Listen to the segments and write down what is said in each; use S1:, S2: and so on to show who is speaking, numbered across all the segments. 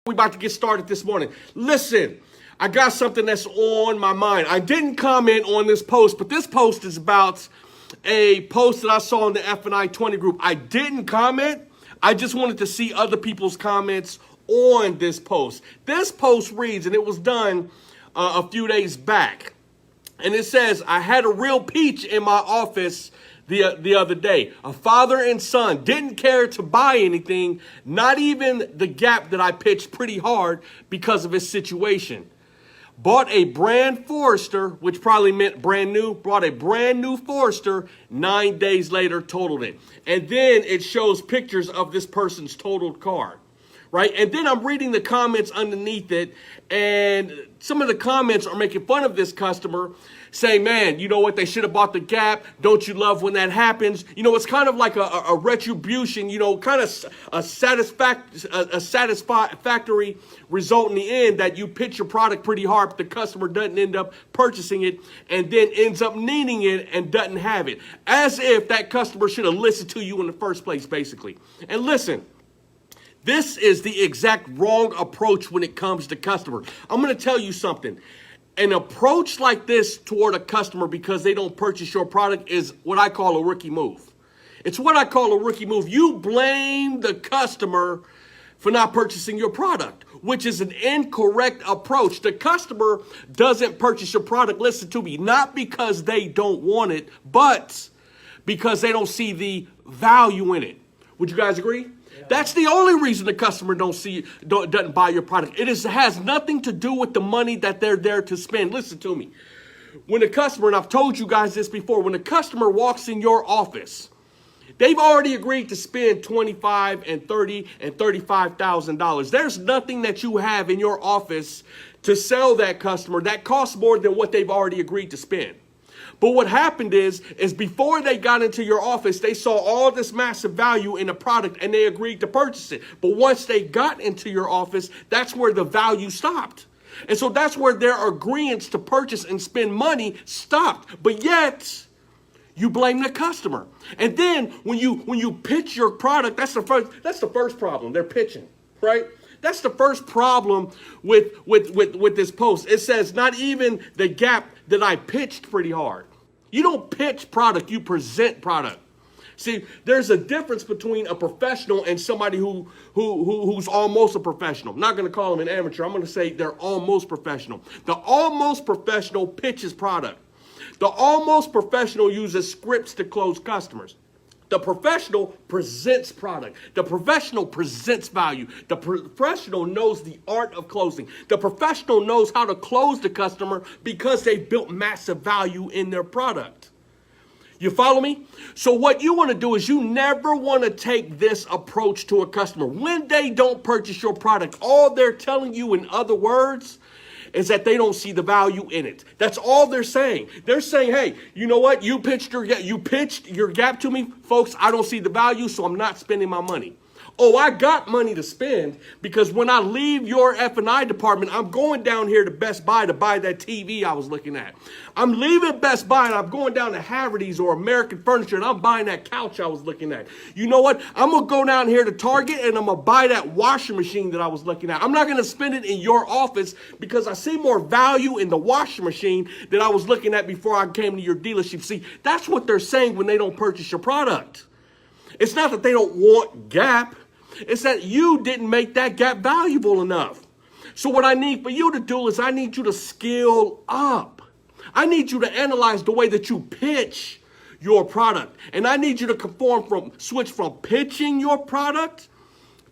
S1: We're about to get started this morning. Listen, I got something that's on my mind. I didn't comment on this post, but this post is about a post that I saw in the F&I 20 group. I didn't comment. I just wanted to see other people's comments on this post. This post reads, and it was done a few days back. And it says, I had a real peach in my office the other day. A father and son didn't care to buy anything, not even the Gap that I pitched pretty hard because of his situation. Bought a brand Forester, which probably meant brand new, bought a brand new Forester, 9 days later totaled it. And then it shows pictures of this person's totaled car, right? And then I'm reading the comments underneath it, and some of the comments are making fun of this customer, saying, man, you know what, they should have bought the Gap. Don't you love when that happens? You know, it's kind of like a retribution, you know, kind of a satisfactory result in the end that you pitch your product pretty hard, but the customer doesn't end up purchasing it and then ends up needing it and doesn't have it. As if that customer should have listened to you in the first place, basically. And listen, this is the exact wrong approach when it comes to customer. I'm going to tell you something. An approach like this toward a customer because they don't purchase your product is what I call a rookie move. It's what I call a rookie move. You blame the customer for not purchasing your product, which is an incorrect approach. The customer doesn't purchase your product, listen to me, not because they don't want it, but because they don't see the value in it. Would you guys agree? That's the only reason the customer doesn't buy your product. It has nothing to do with the money that they're there to spend. Listen to me. When a customer, and I've told you guys this before, when a customer walks in your office, they've already agreed to spend $25,000 and $30,000 and $35,000. There's nothing that you have in your office to sell that customer that costs more than what they've already agreed to spend. But what happened is before they got into your office, they saw all this massive value in the product and they agreed to purchase it. But once they got into your office, that's where the value stopped. And so that's where their agreements to purchase and spend money stopped. But yet, you blame the customer. And then when you pitch your product, that's the first problem. They're pitching, right? That's the first problem with this post. It says, not even the Gap that I pitched pretty hard. You don't pitch product, you present product. See, there's a difference between a professional and somebody who's almost a professional. I'm not going to call them an amateur. I'm going to say they're almost professional. The almost professional pitches product. The almost professional uses scripts to close customers. The professional presents product. The professional presents value. The professional knows the art of closing. The professional knows how to close the customer because they built massive value in their product. You follow me? So what you want to do is you never want to take this approach to a customer. When they don't purchase your product, all they're telling you, in other words, is that they don't see the value in it. That's all they're saying. They're saying, hey, you know what? You pitched your Gap to me. Folks, I don't see the value, so I'm not spending my money. Oh, I got money to spend because when I leave your F&I department, I'm going down here to Best Buy to buy that TV I was looking at. I'm leaving Best Buy and I'm going down to Haverty's or American Furniture and I'm buying that couch I was looking at. You know what? I'm going to go down here to Target and I'm going to buy that washing machine that I was looking at. I'm not going to spend it in your office because I see more value in the washing machine that I was looking at before I came to your dealership. See, that's what they're saying when they don't purchase your product. It's not that they don't want Gap. It's that you didn't make that Gap valuable enough. So what I need for you to do is I need you to skill up. I need you to analyze the way that you pitch your product. And I need you to switch from pitching your product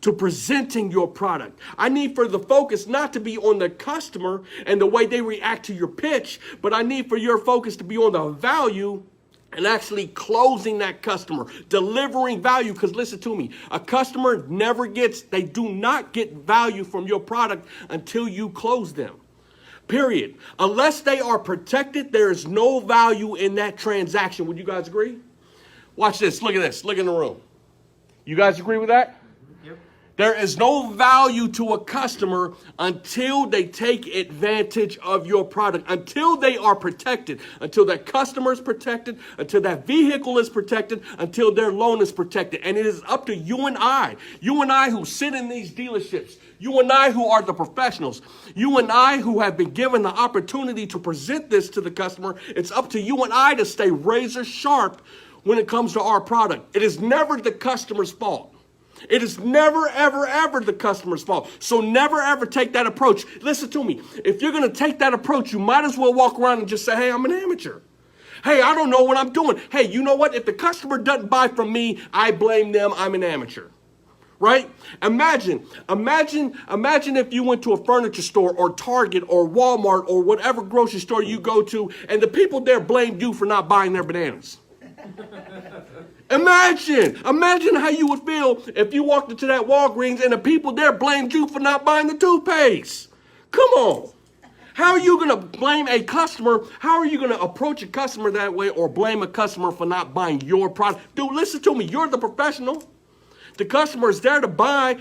S1: to presenting your product. I need for the focus not to be on the customer and the way they react to your pitch, but I need for your focus to be on the value and actually closing that customer, delivering value. Because listen to me, a customer they do not get value from your product until you close them. Period. Unless they are protected, there is no value in that transaction. Would you guys agree? Watch this. Look at this. Look in the room. You guys agree with that?
S2: Yep.
S1: There is no value to a customer until they take advantage of your product, until they are protected, until that customer is protected, until that vehicle is protected, until their loan is protected. And it is up to you and I who sit in these dealerships, you and I who are the professionals, you and I who have been given the opportunity to present this to the customer. It's up to you and I to stay razor sharp when it comes to our product. It is never the customer's fault. It is never, ever, ever the customer's fault. So never, ever take that approach. Listen to me. If you're going to take that approach, you might as well walk around and just say, hey, I'm an amateur. Hey, I don't know what I'm doing. Hey, you know what? If the customer doesn't buy from me, I blame them. I'm an amateur. Right? Imagine if you went to a furniture store or Target or Walmart or whatever grocery store you go to, and the people there blamed you for not buying their bananas. Imagine how you would feel if you walked into that Walgreens and the people there blamed you for not buying the toothpaste. Come on. How are you going to blame a customer? How are you going to approach a customer that way or blame a customer for not buying your product? Dude, listen to me. You're the professional. The customer is there to buy.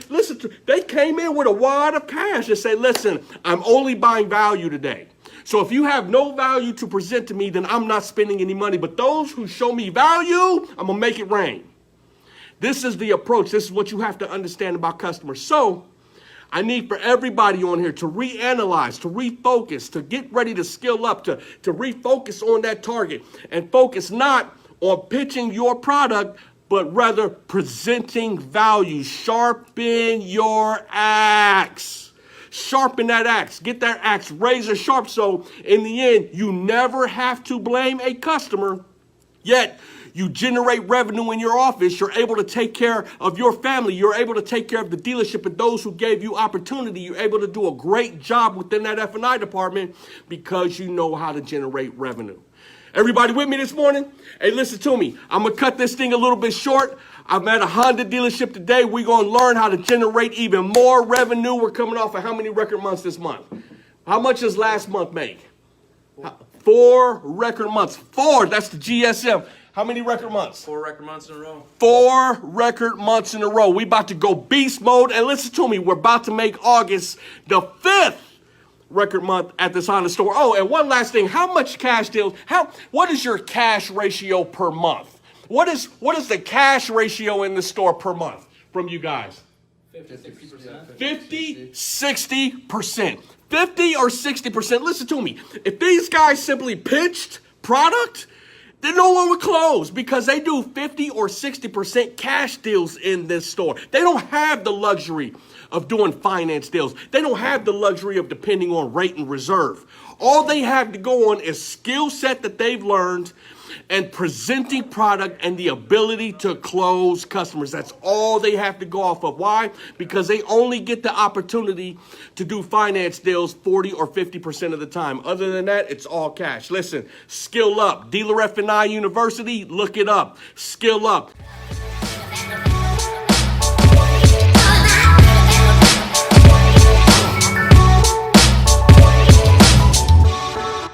S1: They came in with a wad of cash and say, listen, I'm only buying value today. So if you have no value to present to me, then I'm not spending any money. But those who show me value, I'm going to make it rain. This is the approach. This is what you have to understand about customers. So I need for everybody on here to reanalyze, to refocus, to get ready to skill up, to refocus on that target and focus not on pitching your product, but rather presenting value. Sharpen your axe. Sharpen that axe. Get that axe razor sharp so in the end, you never have to blame a customer, yet you generate revenue in your office. You're able to take care of your family. You're able to take care of the dealership and those who gave you opportunity. You're able to do a great job within that F&I department because you know how to generate revenue. Everybody with me this morning? Hey, listen to me. I'm going to cut this thing a little bit short. I'm at a Honda dealership today. We're going to learn how to generate even more revenue. We're coming off of how many record months this month? How much does last month make? 4 record months. 4, that's the GSM. How many record months?
S2: 4 record months in a row.
S1: 4 record months in a row. We about to go beast mode. And listen to me, we're about to make August the 5th record month at this Honda store. Oh, and one last thing. How much cash deals? What is your cash ratio per month? What is the cash ratio in the store per month from you guys?
S2: 50-60%.
S1: 50-60%. 50 or 60%. Listen to me. If these guys simply pitched product, then no one would close because they do 50 or 60% cash deals in this store. They don't have the luxury of doing finance deals. They don't have the luxury of depending on rate and reserve. All they have to go on is skill set that they've learned and presenting product and the ability to close customers. That's all they have to go off of. Why? Because they only get the opportunity to do finance deals 40 or 50% of the time. Other than that, it's all cash. Listen, skill up. Dealer F&I University, look it up. Skill up.